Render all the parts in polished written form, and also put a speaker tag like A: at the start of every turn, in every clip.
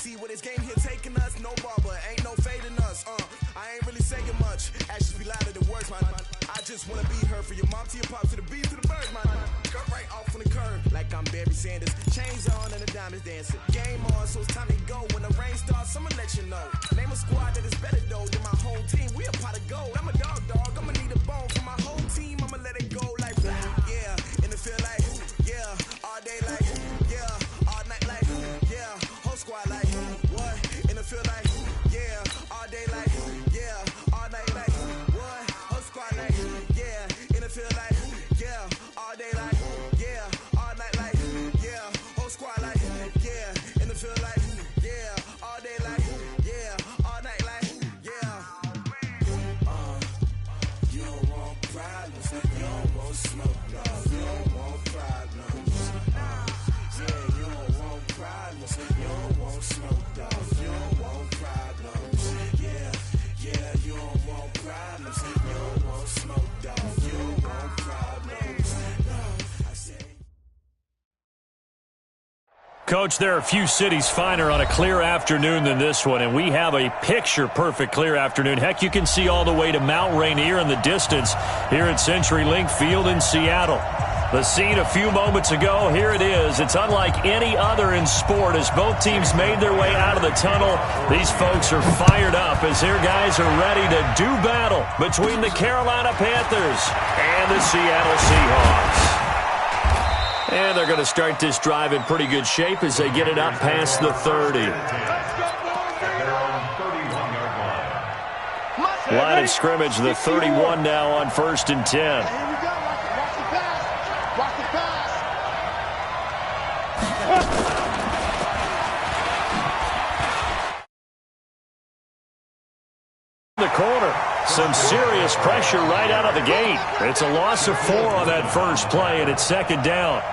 A: See where this game here taking us, no barber, ain't no fading us. I ain't really saying much. Actions be louder than words, man. I just wanna be heard for your mom to your pops to the beat to the birds, man. Cut right off on the curb, like I'm Barry Sanders. Chains on and the diamonds dancing. Game on, so it's time to go. When the rain starts, I'ma let you know. Name a squad that is better though than my whole team. We a pot of gold. I'm a dog. I'ma need a bone for my whole team. I'ma let it go like yeah. In the field like yeah. All day like yeah. All night like yeah. Whole squad like what? In the field like yeah. All day like yeah. All night like what? Whole squad like yeah. In the field like yeah. All day like yeah. All night like yeah. Whole squad like yeah. In the field like yeah. All day like yeah. All night like yeah. You don't want problems. You don't want smoke, dog. You don't want problems. Yeah, you don't want problems. You don't want smoke, dog. You don't want problems. Yeah, you don't want problems. You don't want smoke, dog. You don't want problems. I say.
B: Coach, there are a few cities finer on a clear afternoon than this one, and we have a picture-perfect clear afternoon. Heck, you can see all the way to Mount Rainier in the distance here at CenturyLink Field in Seattle. The scene a few moments ago, here it is. It's unlike any other in sport as both teams made their way out of the tunnel. These folks are fired up as their guys are ready to do battle between the Carolina Panthers and the Seattle Seahawks. And they're going to start this drive in pretty good shape as they get it up past the 30. Line of scrimmage, the 31 now on 1st and 10. The corner. Some serious pressure right out of the gate. It's a loss of 4 on that first play, and it's 2nd down.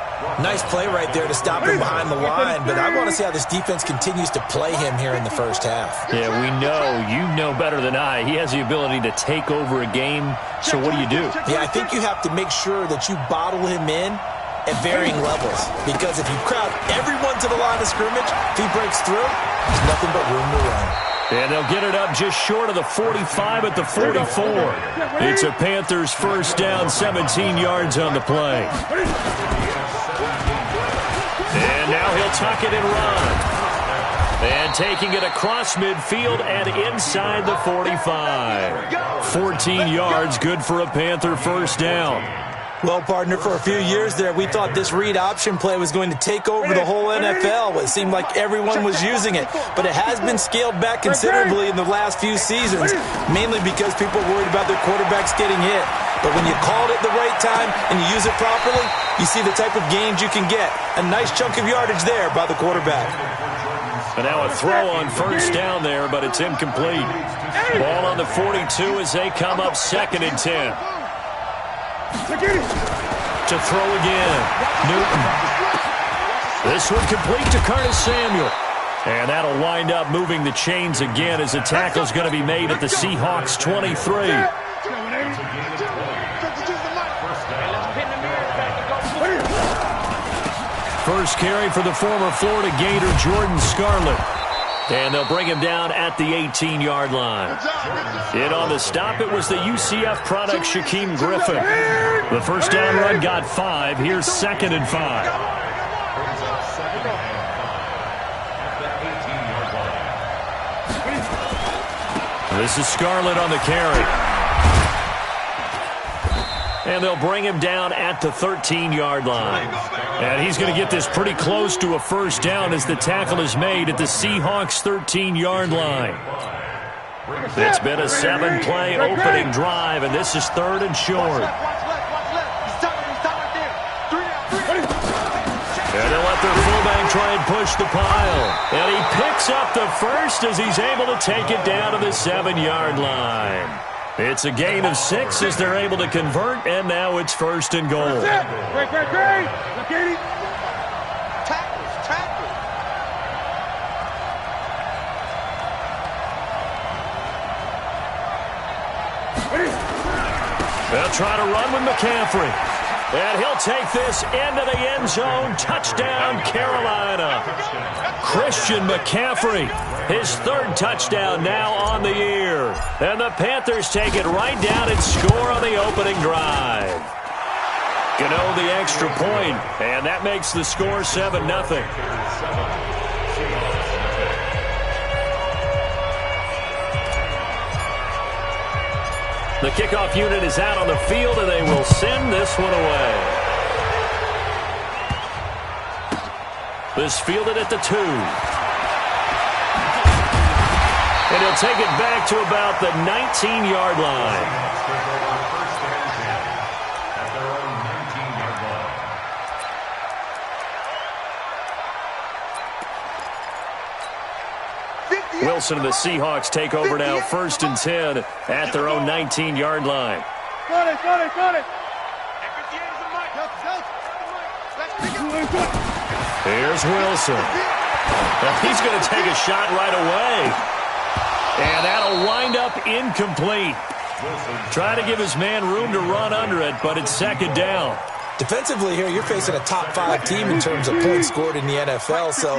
C: Nice play right there to stop him behind the line, but I want to see how this defense continues to play him here in the first half.
B: Yeah, we know. You know better than I. He has the ability to take over a game, so what do you do?
C: Yeah, I think you have to make sure that you bottle him in at varying levels, because if you crowd everyone to the line of scrimmage, if he breaks through, there's nothing but room to run.
B: And they'll get it up just short of the 45 at the 44. It's a Panthers first down, 17 yards on the play. And now he'll tuck it and run. And taking it across midfield and inside the 45. 14 yards, good for a Panther first down.
C: Well, partner, for a few years there, we thought this read option play was going to take over the whole NFL. It seemed like everyone was using it, but it has been scaled back considerably in the last few seasons, mainly because people are worried about their quarterbacks getting hit. But when you call it at the right time and you use it properly, you see the type of gains you can get. A nice chunk of yardage there by the quarterback.
B: And now a throw on first down there, but it's incomplete. Ball on the 42 as they come up 2nd and 10. To throw again. Newton. This one complete to Curtis Samuel. And that'll wind up moving the chains again as the tackle's going to be made at the Seahawks 23. First carry for the former Florida Gator, Jordan Scarlett. And they'll bring him down at the 18-yard line. In on the stop, it was the UCF product, Shaquem Griffin. The first down run got 5. Here's 2nd and 5. This is Scarlett on the carry. And they'll bring him down at the 13-yard line. And he's going to get this pretty close to a first down as the tackle is made at the Seahawks 13-yard line. It's been a 7-play opening drive, and this is 3rd and short. And they'll let their fullback try and push the pile. And he picks up the first as he's able to take it down to the 7-yard line. It's a gain of 6 as they're able to convert, and now it's 1st and goal. They'll try to run with McCaffrey. And he'll take this into the end zone. Touchdown, Carolina. Christian McCaffrey, his third touchdown now on the year. And the Panthers take it right down and score on the opening drive. Gano the extra point, and that makes the score 7-0. The kickoff unit is out on the field, and they will send this one away. This fielded at the 2. And he'll take it back to about the 19-yard line. Wilson and the Seahawks take over now, 1st and 10 at their own 19-yard line.
D: Got it.
B: Here's Wilson. He's going to take a shot right away. And that'll wind up incomplete. Trying to give his man room to run under it, but it's 2nd down.
C: Defensively here, you're facing a top-5 team in terms of points scored in the NFL. So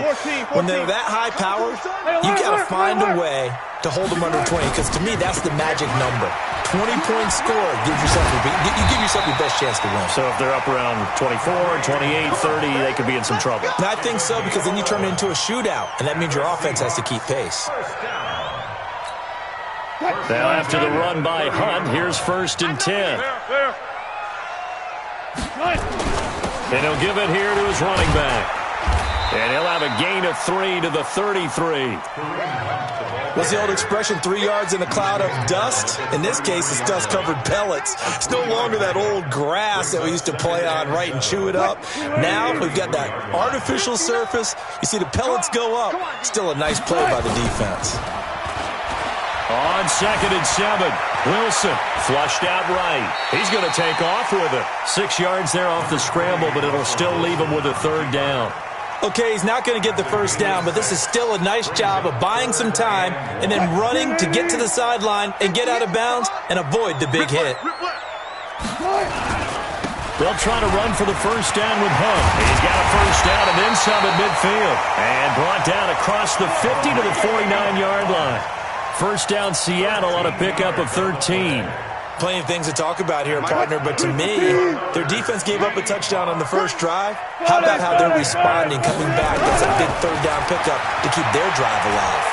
C: when they're that high-powered, you've got to find a way to hold them under 20, because to me, that's the magic number. 20 points scored gives yourself your best chance to win.
B: So if they're up around 24, 28, 30, they could be in some trouble.
C: And I think so, because then you turn it into a shootout, and that means your offense has to keep pace.
B: Now after the run by Hunt, here's 1st and 10. And he'll give it here to his running back. And he'll have a gain of 3 to the 33.
C: What's the old expression, 3 yards in a cloud of dust? In this case, it's dust-covered pellets. It's no longer that old grass that we used to play on, right, and chew it up. Now we've got that artificial surface. You see the pellets go up. Still a nice play by the defense.
B: On 2nd and 7, Wilson flushed out right. He's going to take off with it. 6 yards there off the scramble, but it'll still leave him with a 3rd down.
C: Okay, he's not going to get the 1st down, but this is still a nice job of buying some time and then running to get to the sideline and get out of bounds and avoid the big hit.
B: They'll try to run for the 1st down with Hunt. He's got a 1st down and then some at midfield. And brought down across the 50 to the 49-yard line. 1st down Seattle on a pickup of 13.
C: Plenty of things to talk about here, partner, but to me, their defense gave up a touchdown on the first drive. How about how they're responding, coming back? That's a big 3rd down pickup to keep their drive alive.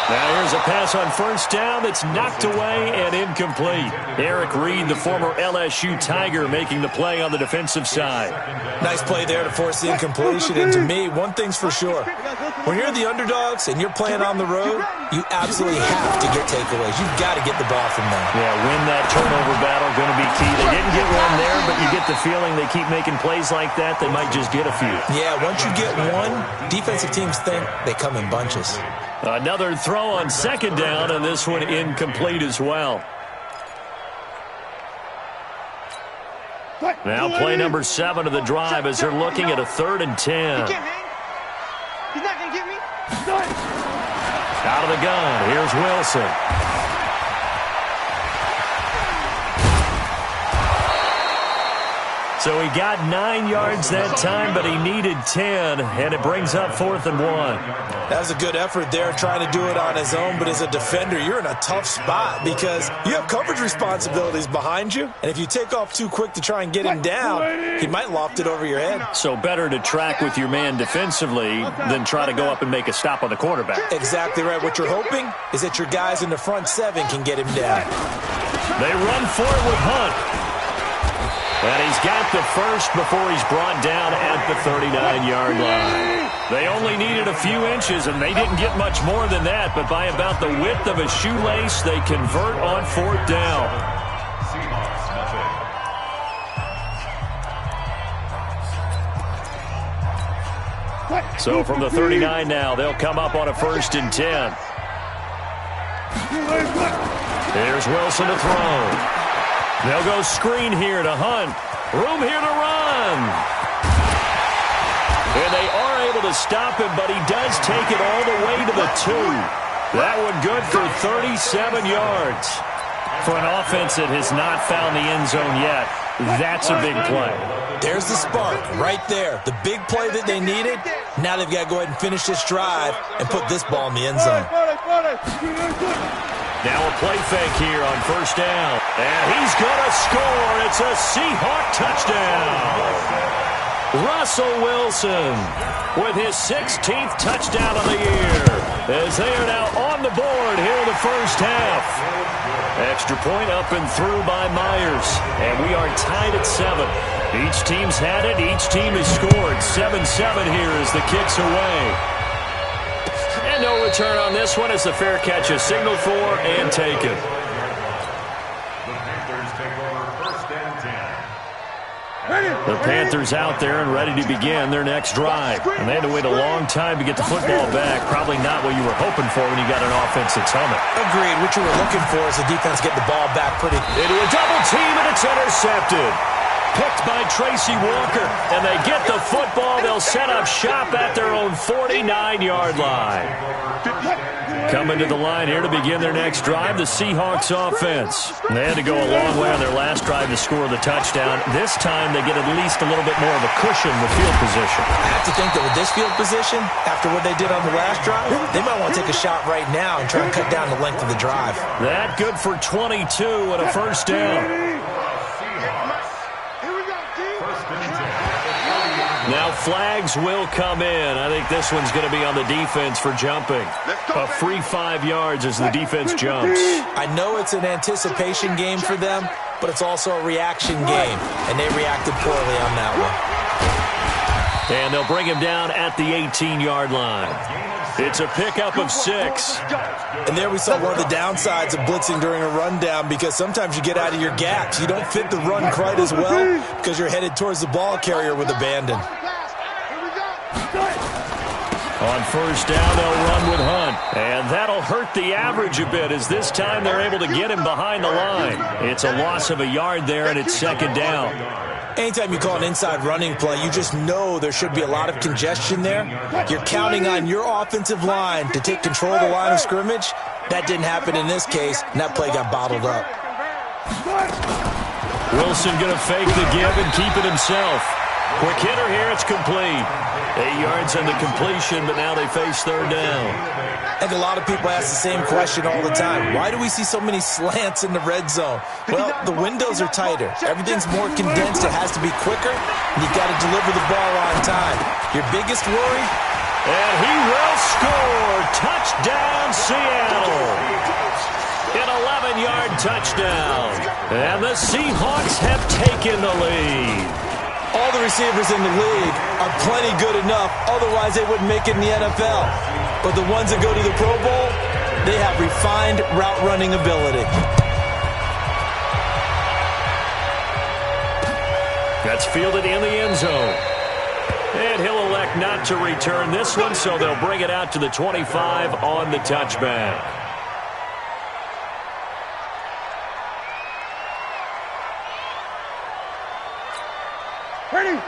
B: Now here's a pass on 1st down that's knocked away and incomplete. Eric Reed, the former LSU Tiger, making the play on the defensive side.
C: Nice play there to force the incompletion. And to me, one thing's for sure. When you're the underdogs and you're playing on the road, you absolutely have to get takeaways. You've got to get the ball from them.
B: Yeah, win that turnover battle, going to be key. They didn't get one there, but you get the feeling they keep making plays like that, they might just get a few.
C: Yeah, once you get one, defensive teams think they come in bunches.
B: Another throw on 2nd down, and this one incomplete as well. Now play number 7 of the drive as they're looking at a 3rd and 10.
D: He's not going to get me.
B: Out of the gun, here's Wilson. So he got 9 yards that time, but he needed 10, and it brings up 4th and 1.
C: That was a good effort there, trying to do it on his own, but as a defender, you're in a tough spot because you have coverage responsibilities behind you, and if you take off too quick to try and get him down, he might loft it over your head.
B: So better to track with your man defensively than try to go up and make a stop on the quarterback.
C: Exactly right. What you're hoping is that your guys in the front 7 can get him down.
B: They run for it with Hunt. And he's got the first before he's brought down at the 39-yard line. They only needed a few inches, and they didn't get much more than that, but by about the width of a shoelace, they convert on 4th down. So from the 39 now, they'll come up on a 1st and 10. Here's Wilson to throw. They'll go screen here to Hunt. Room here to run. And they are able to stop him, but he does take it all the way to the 2. That one good for 37 yards. For an offense that has not found the end zone yet, That's a big play.
C: There's the spark right there. The big play that they needed. Now they've got to go ahead and finish this drive and put this ball in the end zone.
B: Now a play fake here on first down. And he's going to score. It's a Seahawk touchdown. Russell Wilson with his 16th touchdown of the year as they are now on the board here in the first half. Extra point up and through by Myers. And we are tied at 7. Each team's had it. Each team has scored. 7-7 here as the kick's away. And no return on this one as the fair catch is signaled for and taken. The Panthers out there and ready to begin their next drive. And they had to wait a long time to get the football back. Probably not what you were hoping for when you got an offense that's humming.
C: Agreed. What you were looking for is the defense get the ball back pretty.
B: Into a double team, and it's intercepted. Picked by Tracy Walker. And they get the football. They'll set up shop at their own 49-yard line. Coming to the line here to begin their next drive, the Seahawks offense. They had to go a long way on their last drive to score the touchdown. This time they get at least a little bit more of a cushion with field position.
C: I have to think that with this field position, after what they did on the last drive, they might want to take a shot right now and try and cut down the length of the drive.
B: That good for 22 and a first down. Now flags will come in. I think this one's going to be on the defense for jumping. A free 5 yards as the defense jumps.
C: I know it's an anticipation game for them, but it's also a reaction game, and they reacted poorly on that one.
B: And they'll bring him down at the 18-yard line. It's a pickup of 6.
C: And there we saw one of the downsides of blitzing during a rundown, because sometimes you get out of your gaps. You don't fit the run quite as well because you're headed towards the ball carrier with abandon.
B: On first down, they'll run with Hunt. And that'll hurt the average a bit as this time they're able to get him behind the line. It's a loss of a yard there, and it's second down.
C: Anytime you call an inside running play, you just know there should be a lot of congestion there. You're counting on your offensive line to take control of the line of scrimmage. That didn't happen in this case, and that play got bottled up.
B: Wilson going to fake the give and keep it himself. Quick hitter here, it's complete. 8 yards on the completion, but now they face third down.
C: I think a lot of people ask the same question all the time. Why do we see so many slants in the red zone? Well, the windows are tighter. Everything's more condensed. It has to be quicker, and you've got to deliver the ball on time. Your biggest worry?
B: And he will score. Touchdown, Seattle. An 11-yard touchdown. And the Seahawks have taken the lead.
C: All the receivers in the league are plenty good enough. Otherwise, they wouldn't make it in the NFL. But the ones that go to the Pro Bowl, they have refined route running ability.
B: That's fielded in the end zone. And he'll elect not to return this one, so they'll bring it out to the 25 on the touchback.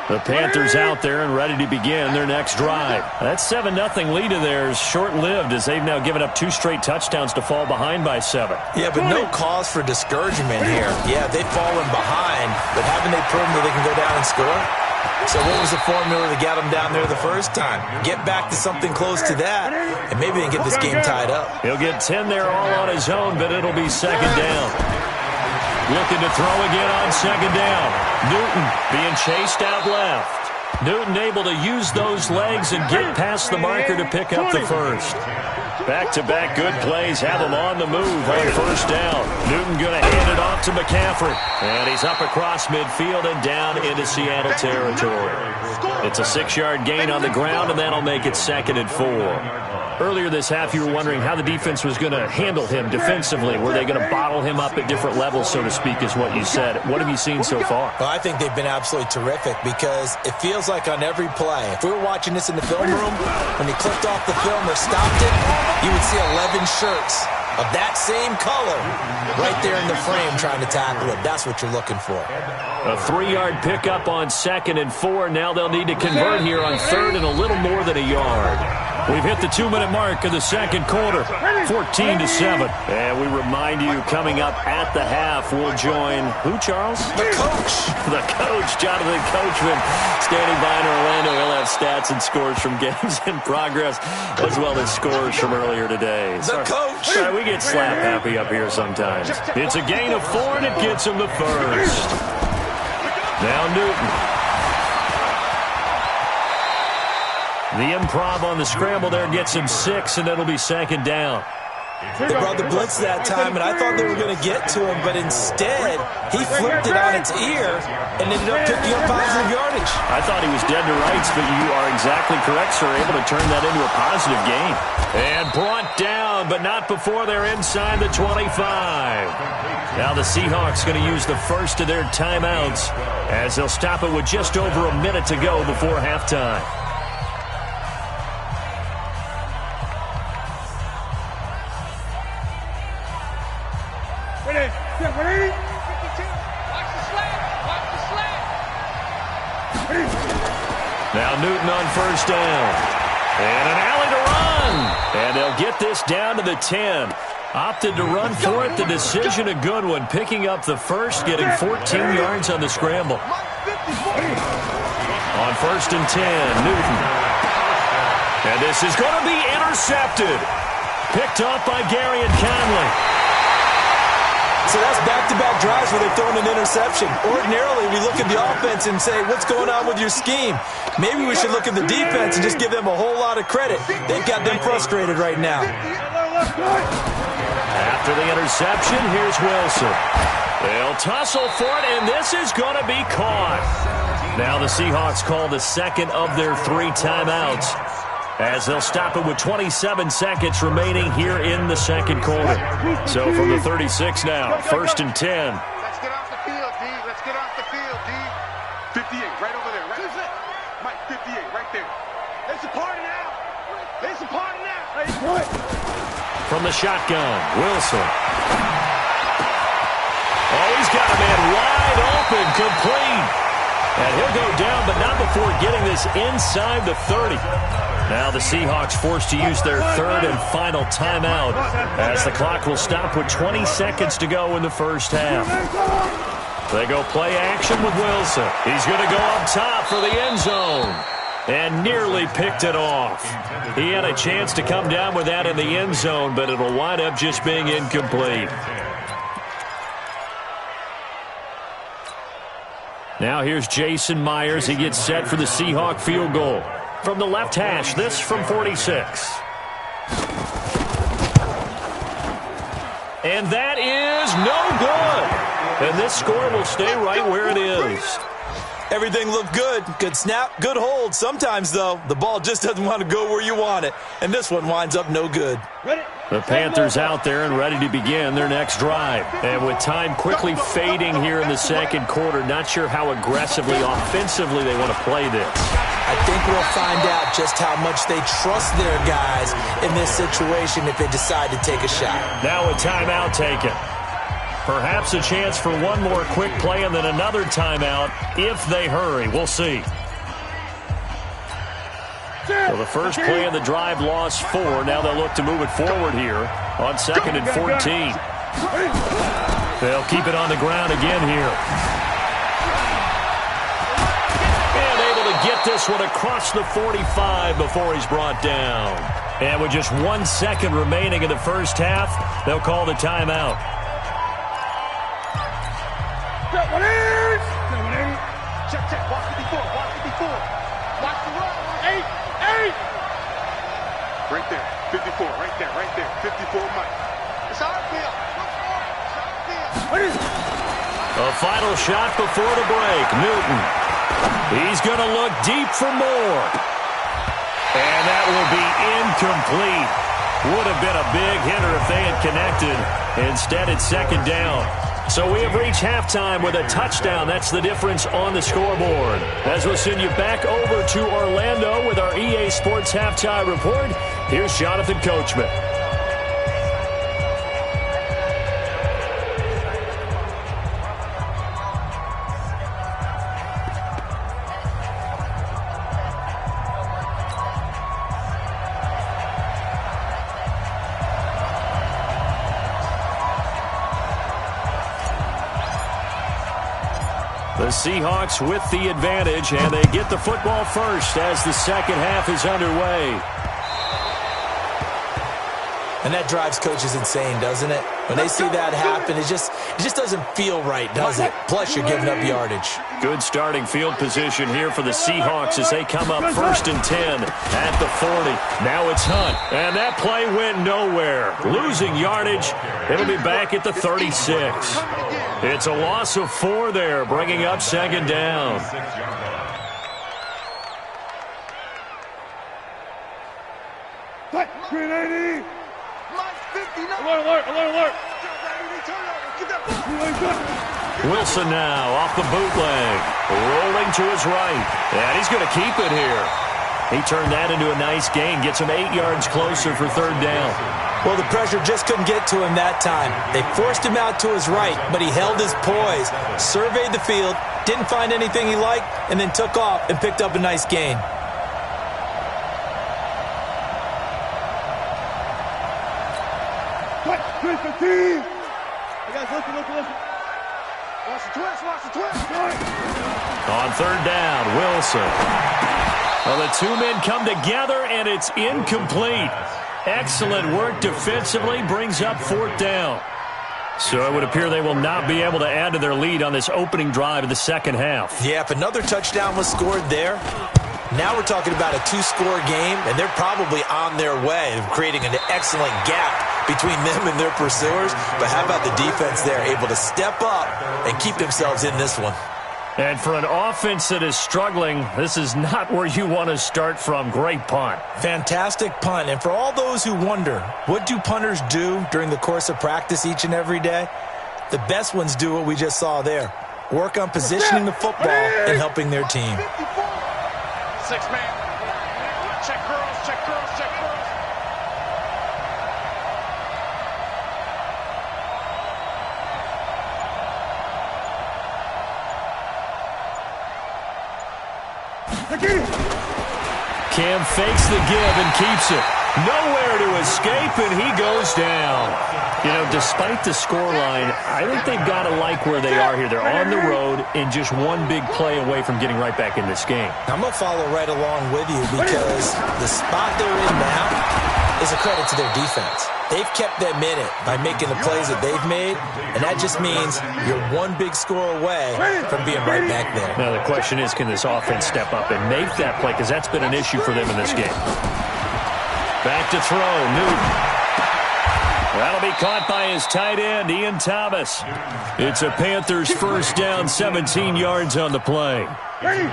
B: The Panthers out there and ready to begin their next drive. That 7-0 lead of theirs short-lived as they've now given up 2 straight touchdowns to fall behind by 7.
C: Yeah, but no cause for discouragement here. Yeah, they've fallen behind, but haven't they proven that they can go down and score? So what was the formula that got them down there the first time? Get back to something close to that, and maybe they can get this game tied up.
B: He'll get 10 there all on his own, but it'll be second down. Looking to throw again on second down. Newton being chased out left. Newton able to use those legs and get past the marker to pick up the first. Back-to-back good plays have him on the move on first down. Newton going to hand it off to McCaffrey. And he's up across midfield and down into Seattle territory. It's a 6-yard gain on the ground, and that'll make it 2nd and 4. Earlier this half, you were wondering how the defense was going to handle him defensively. Were they going to bottle him up at different levels, so to speak, is what you said. What have you seen so far?
C: Well, I think they've been absolutely terrific because it feels like on every play, if we were watching this in the film room, when he clicked off the film or stopped it, you would see 11 shirts of that same color right there in the frame trying to tackle it. That's what you're looking for.
B: A 3-yard pickup on 2nd and 4. Now they'll need to convert here on 3rd and a little more than a yard. We've hit the 2-minute mark of the second quarter, 14-7. And we remind you, coming up at the half, we'll join who, Charles?
C: The coach.
B: The coach, Jonathan Coachman, standing by in Orlando. He'll have stats and scores from games in progress, as well as scores from earlier today.
C: The coach.
B: All right, we get slap happy up here sometimes. It's a gain of 4, and it gets him the first. Now Newton. The improv on the scramble there gets him 6, and it'll be second down.
C: They brought the blitz that time, and I thought they were going to get to him, but instead, he flipped it on its ear and ended up picking up positive yardage.
B: I thought he was dead to rights, but you are exactly correct, sir. Able to turn that into a positive gain. And brought down, but not before they're inside the 25. Now the Seahawks going to use the first of their timeouts as they'll stop it with just over a minute to go before halftime. Now Newton on first down. And an alley to run. And they'll get this down to the 10. Opted to run for it. The decision a good one. Picking up the first, getting 14 yards on the scramble. On first and 10, Newton. And this is going to be intercepted. Picked off by Gary and Conley.
C: So that's back-to-back drives where they've thrown an interception. Ordinarily, we look at the offense and say, what's going on with your scheme? Maybe we should look at the defense and just give them a whole lot of credit. They've got them frustrated right now.
B: After the interception, here's Wilson. They'll tussle for it, and this is going to be caught. Now the Seahawks call the second of their 3 timeouts, as they'll stop it with 27 seconds remaining here in the second quarter. So from the 36 now, first and 10.
E: Let's get off the field, D. Let's get off the field, D. 58, right over there. Right. Mike, 58, right there. It's a party now. It's a party now.
B: From the shotgun, Wilson. Oh, he's got a man wide open, complete. And he'll go down, but not before getting this inside the 30. Now the Seahawks forced to use their third and final timeout as the clock will stop with 20 seconds to go in the first half. They go play action with Wilson. He's going to go up top for the end zone. And nearly picked it off. He had a chance to come down with that in the end zone, but it'll wind up just being incomplete. Now here's Jason Myers. He gets set for the Seahawk field goal. From the left hash, this from 46. And that is no good. And this score will stay right where it is.
C: Everything looked good. Good snap, good hold. Sometimes, though, the ball just doesn't want to go where you want it. And this one winds up no good.
B: The Panthers out there and ready to begin their next drive. And with time quickly fading here in the second quarter, not sure how aggressively, offensively they want to play this.
C: I think we'll find out just how much they trust their guys in this situation if they decide to take a shot.
B: Now a timeout taken. Perhaps a chance for one more quick play and then another timeout if they hurry. We'll see. So the first play of the drive lost 4. Now they'll look to move it forward here on 2nd and 14. They'll keep it on the ground again here. And able to get this one across the 45 before he's brought down. And with just 1 second remaining in the first half, they'll call the timeout.
E: Check, check. Watch 54. Watch 54. Watch the run. 8. Right there. 54. Right there. Right there. 54, Mike. It's our field.
B: A final shot before the break. Newton. He's going to look deep for more. And that will be incomplete. Would have been a big hitter if they had connected. Instead, it's second down. So we have reached halftime with a touchdown. That's the difference on the scoreboard. As we'll send you back over to Orlando with our EA Sports Halftime Report, here's Jonathan Coachman. The Seahawks with the advantage, and they get the football first as the second half is underway.
C: And that drives coaches insane, doesn't it? When they see that happen, it just doesn't feel right, does it? Plus, you're giving up yardage.
B: Good starting field position here for the Seahawks as they come up 1st and 10 at the 40. Now it's Hunt, and that play went nowhere. Losing yardage, it'll be back at the 36. It's a loss of 4 there, bringing up 2nd down.
E: Green 80. Alert, alert.
B: Wilson now off the bootleg, rolling to his right, and he's going to keep it here. He turned that into a nice gain, gets him 8 yards closer for 3rd down.
C: Well, the pressure just couldn't get to him that time. They forced him out to his right, but he held his poise, surveyed the field, didn't find anything he liked, and then took off and picked up a nice gain.
E: Hey guys, listen. Watch the twist.
B: On 3rd down, Wilson. Well, the two men come together, and it's incomplete. Excellent work defensively, brings up 4th down. So it would appear they will not be able to add to their lead on this opening drive of the second half.
C: Yeah, if another touchdown was scored there, now we're talking about a 2-score game, and they're probably on their way of creating an excellent gap between them and their pursuers. But how about the defense there, able to step up and keep themselves in this one?
B: And for an offense that is struggling, this is not where you want to start from. Great punt.
C: Fantastic punt. And for all those who wonder, what do punters do during the course of practice each and every day? The best ones do what we just saw there. Work on positioning the football and helping their team.
E: 6-man. Check girls.
B: Cam fakes the give and keeps it. Nowhere to escape, and he goes down. You know, despite the scoreline, I think they've got to like where they are here. They're on the road and just one big play away from getting right back in this game.
C: I'm going to follow right along with you because the spot they're in now is a credit to their defense. They've kept them in it by making the plays that they've made, and that just means you're one big score away from being right back there.
B: Now, the question is, can this offense step up and make that play? Because that's been an issue for them in this game. Back to throw, Newton. That'll be caught by his tight end, Ian Thomas. It's a Panthers 1st down, 17 yards on the play.
E: Ready?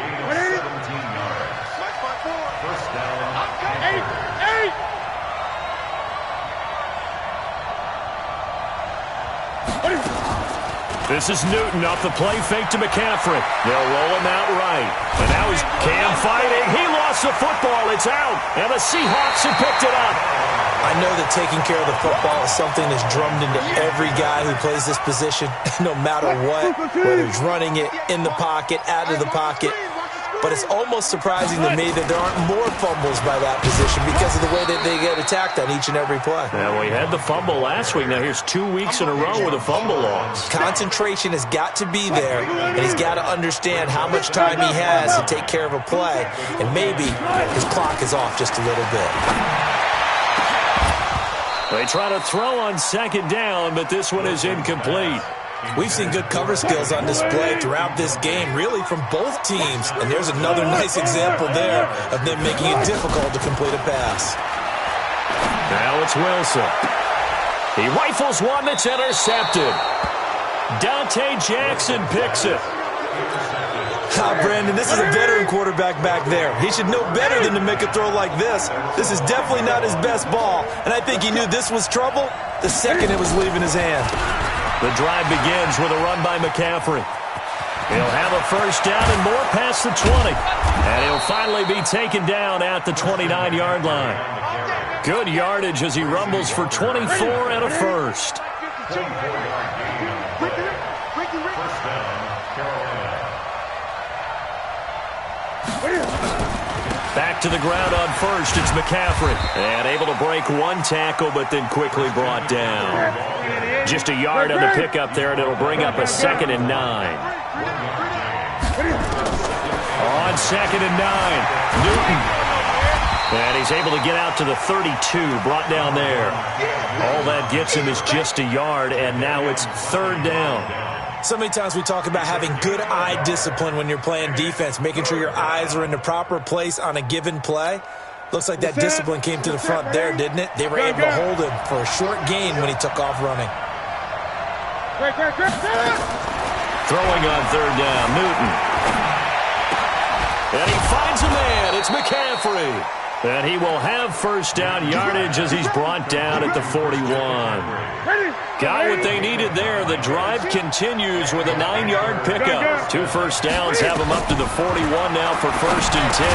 B: This is Newton off the play fake to McCaffrey. They'll roll him out right. And now he's Cam fighting. He lost the football. It's out. And the Seahawks have picked it up.
C: I know that taking care of the football is something that's drummed into every guy who plays this position, no matter what, whether he's running it, in the pocket, out of the pocket. But it's almost surprising to me that there aren't more fumbles by that position because of the way that they get attacked on each and every play.
B: Now, we had the fumble last week. Now, here's 2 weeks in a row with a fumble loss.
C: Concentration has got to be there, and he's got to understand how much time he has to take care of a play. And maybe his clock is off just a little bit.
B: They try to throw on 2nd down, but this one is incomplete.
C: We've seen good cover skills on display throughout this game, really from both teams. And there's another nice example there of them making it difficult to complete a pass.
B: Now it's Wilson. He rifles one that's intercepted. Dante Jackson picks it.
C: Brandon, this is a veteran quarterback back there. He should know better than to make a throw like this. This is definitely not his best ball, and I think he knew this was trouble the second it was leaving his hand.
B: The drive begins with a run by McCaffrey. He'll have a 1st down and more past the 20. And he'll finally be taken down at the 29-yard line. Good yardage as he rumbles for 24 and a 1st. Back to the ground on 1st, it's McCaffrey. And able to break one tackle, but then quickly brought down. Just a yard on the pickup there, and it'll bring up a 2nd and 9. On 2nd and 9, Newton. And he's able to get out to the 32, brought down there. All that gets him is just a yard, and now it's 3rd down.
C: So many times we talk about having good eye discipline when you're playing defense, making sure your eyes are in the proper place on a given play. Looks like that discipline came to the front there, didn't it? They were able to hold him for a short gain when he took off running.
B: Throwing on 3rd down, Newton. And he finds a man. It's McCaffrey. And he will have 1st down yardage as he's brought down at the 41. Got what they needed there. The drive continues with a 9-yard pickup. 2 first downs have him up to the 41 now for 1st and 10.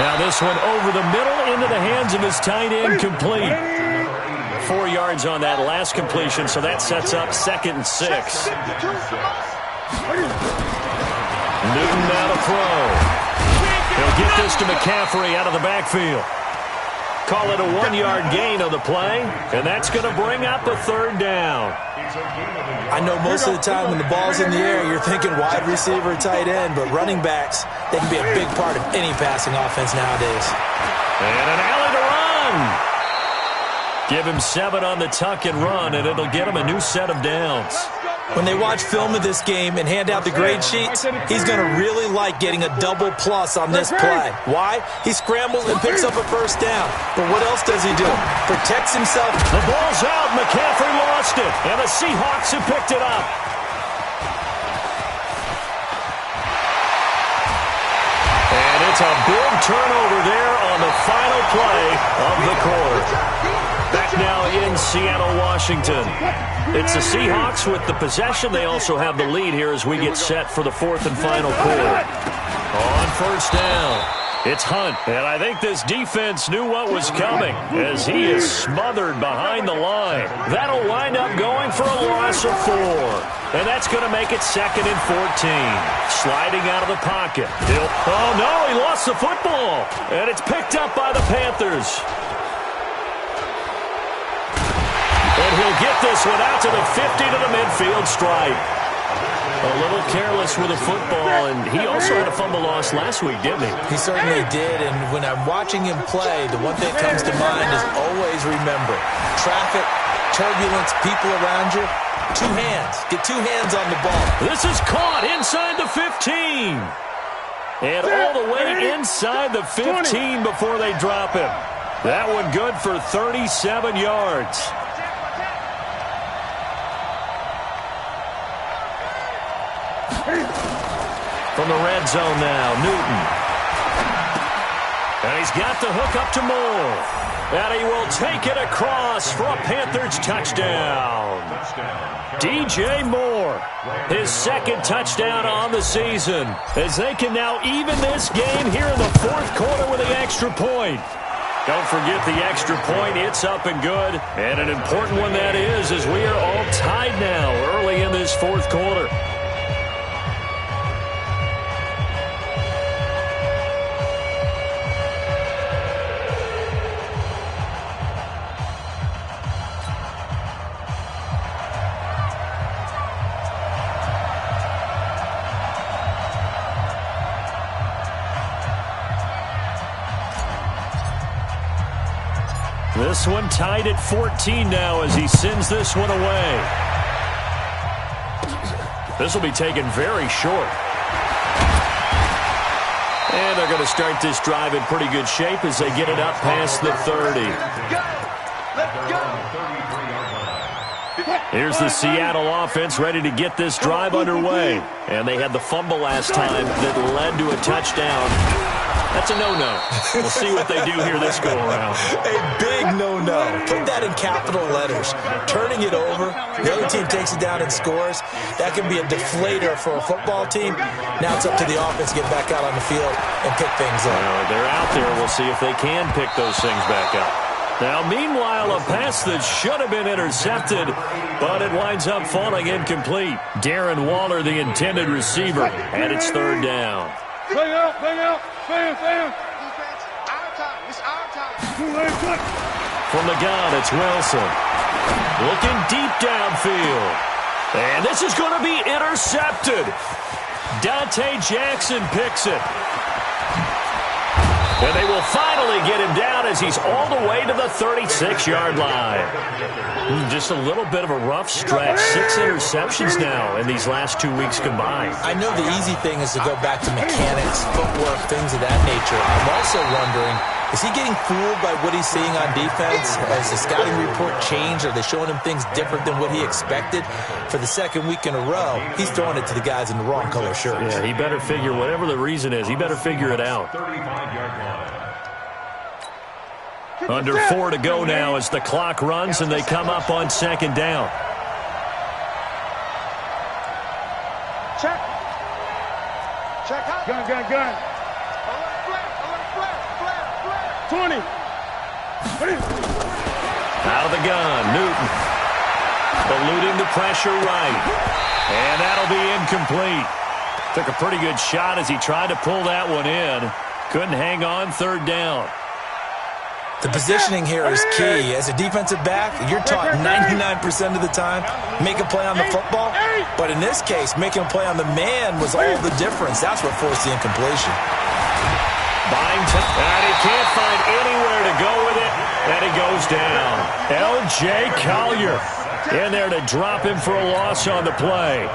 B: Now this one over the middle into the hands of his tight end, complete. 4 yards on that last completion, so that sets up 2nd and 6. Newton now to throw. He'll get this to McCaffrey out of the backfield. Call it a 1-yard gain on the play, and that's going to bring up a 3rd down.
C: I know most of the time when the ball's in the air, you're thinking wide receiver, tight end, but running backs, they can be a big part of any passing offense nowadays.
B: And an alley to run. Give him 7 on the tuck and run, and it'll get him a new set of downs.
C: When they watch film of this game and hand out the grade sheets, he's going to really like getting a double plus on this play. Why? He scrambles and picks up a 1st down. But what else does he do? Protects himself.
B: The ball's out. McCaffrey lost it, and the Seahawks have picked it up. And it's a big turnover there on the final play of the quarter. Back now in Seattle, Washington. It's the Seahawks with the possession. They also have the lead here as we get set for the 4th and final quarter. On 1st down, it's Hunt. And I think this defense knew what was coming as he is smothered behind the line. That'll wind up going for a loss of 4. And that's going to make it 2nd and 14. Sliding out of the pocket. Oh, no, he lost the football. And it's picked up by the Panthers. And he'll get this one out to the 50 to the midfield stripe. A little careless with the football, and he also had a fumble loss last week, didn't he?
C: He certainly did, and when I'm watching him play, the one thing that comes to mind is always remember, traffic, turbulence, people around you, 2 hands. Get 2 hands on the ball.
B: This is caught inside the 15. And all the way inside the 15 before they drop him. That one good for 37 yards. From the red zone now, Newton. And he's got the hook up to Moore. And he will take it across for a Panthers touchdown. DJ Moore, his 2nd touchdown on the season, as they can now even this game here in the 4th quarter with the extra point. Don't forget the extra point. It's up and good. And an important one that is, as we are all tied now early in this 4th quarter. This one tied at 14 now as he sends this one away. This will be taken very short. And they're going to start this drive in pretty good shape as they get it up past the 30. Here's the Seattle offense ready to get this drive underway. And they had the fumble last time that led to a touchdown. That's a no-no. We'll see what they do here this go-around.
C: A big no-no. Put that in capital letters. Turning it over, the other team takes it down and scores. That can be a deflator for a football team. Now it's up to the offense to get back out on the field and pick things up.
B: Well, they're out there. We'll see if they can pick those things back up. Now, meanwhile, a pass that should have been intercepted, but it winds up falling incomplete. Darren Waller, the intended receiver, and it's 3rd down.
D: Bang out, bang out. Fan. Defense, our time. It's our time.
B: From the gun, it's Wilson. Looking deep downfield. And this is going to be intercepted. Dante Jackson picks it. And they will finally get him down as he's all the way to the 36-yard line. Just a little bit of a rough stretch. 6 interceptions now in these last 2 weeks combined.
C: I know the easy thing is to go back to mechanics, footwork, things of that nature. I'm also wondering, is he getting fooled by what he's seeing on defense? Has the scouting report changed? Are they showing him things different than what he expected? For the second week in a row, he's throwing it to the guys in the wrong color shirts.
B: Yeah, he better figure, whatever the reason is, he better figure it out. Under 4 to go now as the clock runs and they come up on second down.
D: Check. Check out. Gun. Flare. 20.
B: Out of the gun, Newton. Eluding the pressure right. And that'll be incomplete. Took a pretty good shot as he tried to pull that one in. Couldn't hang on third down.
C: The positioning here is key. As a defensive back, you're taught 99% of the time, make a play on the football. But in this case, making a play on the man was all the difference. That's what forced the incompletion.
B: Byington, and he can't find anywhere to go with it, and he goes down. L.J. Collier in there to drop him for a loss on the play.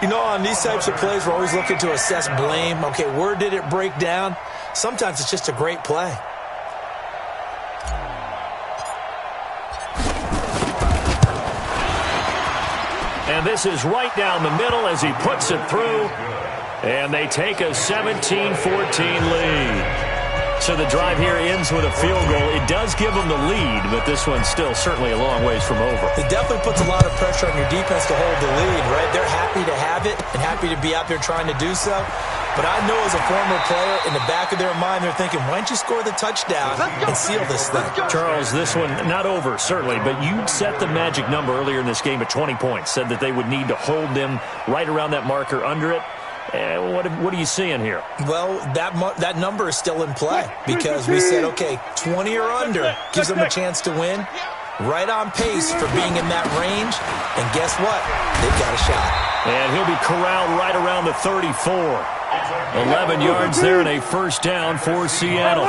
C: You know, on these types of plays, we're always looking to assess blame. Okay, where did it break down? Sometimes it's just a great play.
B: And this is right down the middle as he puts it through. And they take a 17-14 lead. So the drive here ends with a field goal. It does give them the lead, but this one's still certainly a long ways from over.
C: It definitely puts a lot of pressure on your defense to hold the lead, right? They're happy to have it and happy to be out there trying to do so. But I know as a former player, in the back of their mind, they're thinking, why don't you score the touchdown and seal this thing?
B: Charles, this one, not over, certainly, but you set the magic number earlier in this game at 20 points, said that they would need to hold them right around that marker under it. What are you seeing here?
C: Well, that number is still in play because we said, okay, 20 or under gives them a chance to win. Right on pace for being in that range. And guess what? They've got a shot.
B: And he'll be corralled right around the 34. 11 yards there and a first down for Seattle.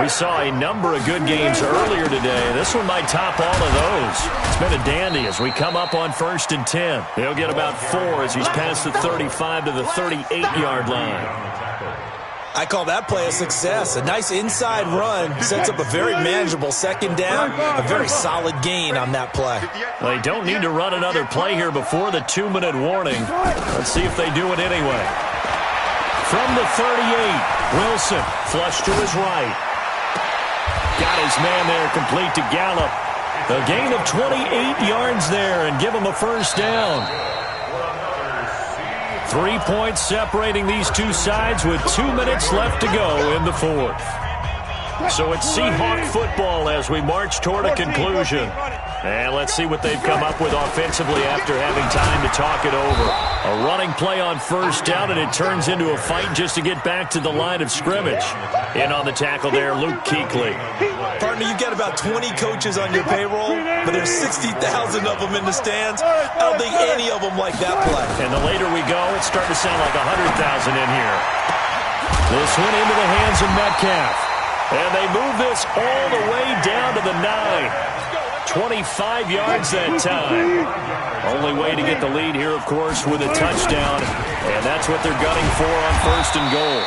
B: We saw a number of good games earlier today. This one might top all of those. It's been a dandy as we come up on 1st and 10. He'll get about 4 as he's past the 35 to the 38-yard line.
C: I call that play a success. A nice inside run sets up a very manageable second down, a very solid gain on that play.
B: They don't need to run another play here before the 2-minute warning. Let's see if they do it anyway. From the 38, Wilson flush to his right. Got his man there complete to Gallup. A gain of 28 yards there and give him a first down. 3 points separating these two sides with 2 minutes left to go in the fourth. So it's Seahawk football as we march toward a conclusion. And let's see what they've come up with offensively after having time to talk it over. A running play on first down, and it turns into a fight just to get back to the line of scrimmage. In on the tackle there, Luke Kuechly.
C: Partner, you got about 20 coaches on your payroll, but there's 60,000 of them in the stands. I don't think any of them like that play.
B: And the later we go, it's starting to sound like 100,000 in here. This one into the hands of Metcalf. And they move this all the way down to the 9. 25 yards that time. Only way to get the lead here, of course, with a touchdown. And that's what they're gunning for on 1st and goal.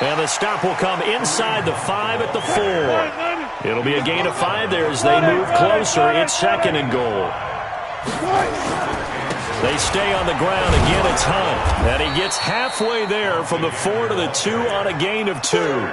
B: And the stop will come inside the 5 at the 4. It'll be a gain of 5 there as they move closer. It's 2nd and goal. They stay on the ground. Again, it's Hunt. And he gets halfway there from the 4 to the 2 on a gain of 2.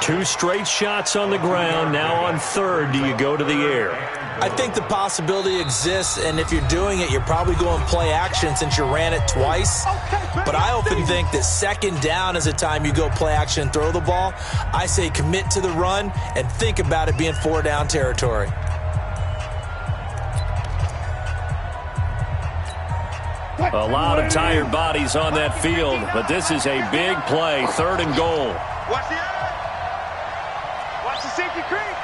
B: 2 straight shots on the ground. Now on 3rd, do you go to the air?
C: I think the possibility exists, and if you're doing it, you're probably going play action since you ran it twice. But I often think that 2nd down is the time you go play action and throw the ball. I say commit to the run and think about it being 4-down territory.
B: A lot of tired bodies on that field, but this is a big play. 3rd and goal.
E: Watch the eye. Watch the safety creep.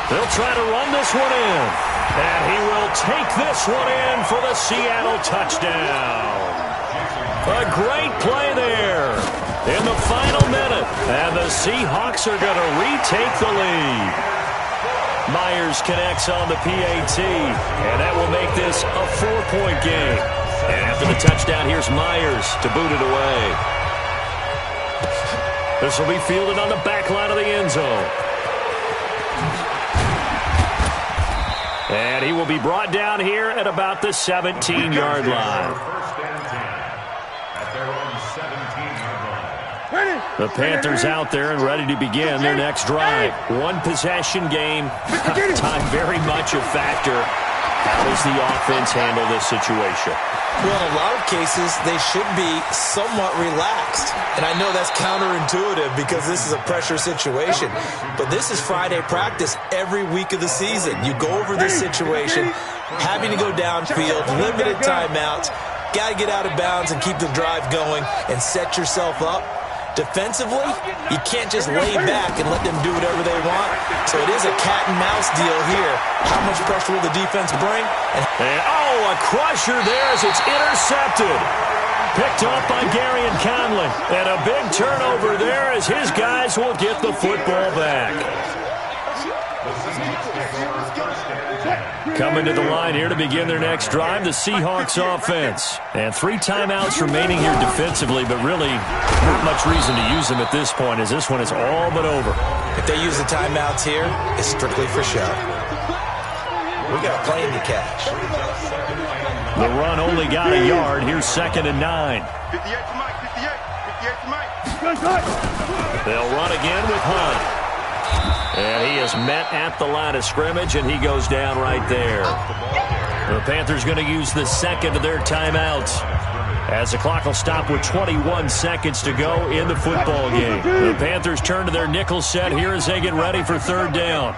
B: They'll try to run this one in. And he will take this one in for the Seattle touchdown. A great play there in the final minute. And the Seahawks are going to retake the lead. Myers connects on the PAT, and that will make this a 4-point game. And after the touchdown, here's Myers to boot it away. This will be fielded on the back line of the end zone. And he will be brought down here at about the 17-yard line. The Panthers out there and ready to begin their next drive. One-possession game. Time very much a factor. How does the offense handle this situation?
C: Well, in a lot of cases, they should be somewhat relaxed. And I know that's counterintuitive because this is a pressure situation. But this is Friday practice every week of the season. You go over this situation, having to go downfield, limited timeouts, got to get out of bounds and keep the drive going and set yourself up. Defensively, you can't just lay back and let them do whatever they want. So it is a cat-and-mouse deal here. How much pressure will the defense bring? And
B: a crusher there as it's intercepted. Picked up by Gary and Conley. And a big turnover there as his guys will get the football back. Coming to the line here to begin their next drive, the Seahawks offense. And 3 timeouts remaining here defensively, but really not much reason to use them at this point as this one is all but over.
C: If they use the timeouts here, it's strictly for show. We got plenty to cash.
B: The run only got a yard. Here's 2nd and 9.
E: 58 to Mike, 58 to Mike.
B: They'll run again with Hunt. And he is met at the line of scrimmage, and he goes down right there. The Panthers going to use the second of their timeouts as the clock will stop with 21 seconds to go in the football game. The Panthers turn to their nickel set here as they get ready for 3rd down.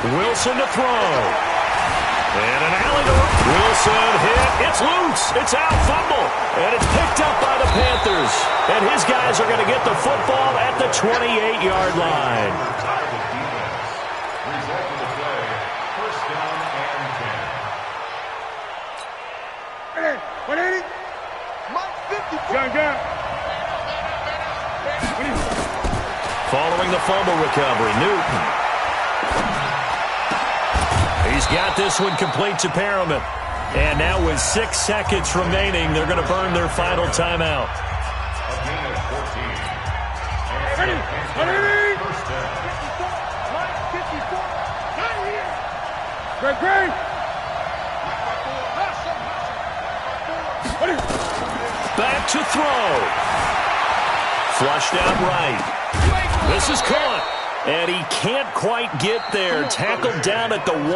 B: Wilson to throw. And an alley to Wilson hit. It's loose. It's out. Fumble. And it's picked up by the Panthers. And his guys are going to get the football at the 28-yard line. Following the fumble recovery, Newton. He's got this one complete to Perriman. And now with 6 seconds remaining, they're going to burn their final timeout. Back to throw. Flushed out right. This is caught. And he can't quite get there. Tackled down at the 1.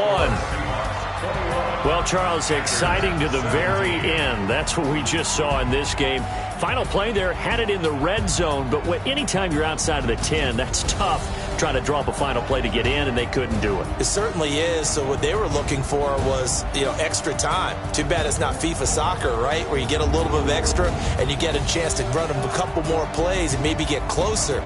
B: Well, Charles, exciting to the very end. That's what we just saw in this game. Final play there, had it in the red zone, but anytime you're outside of the 10, that's tough trying to draw up a final play to get in, and they couldn't do it.
C: It certainly is. So what they were looking for was, extra time. Too bad it's not FIFA soccer, right, where you get a little bit of extra and you get a chance to run a couple more plays and maybe get closer.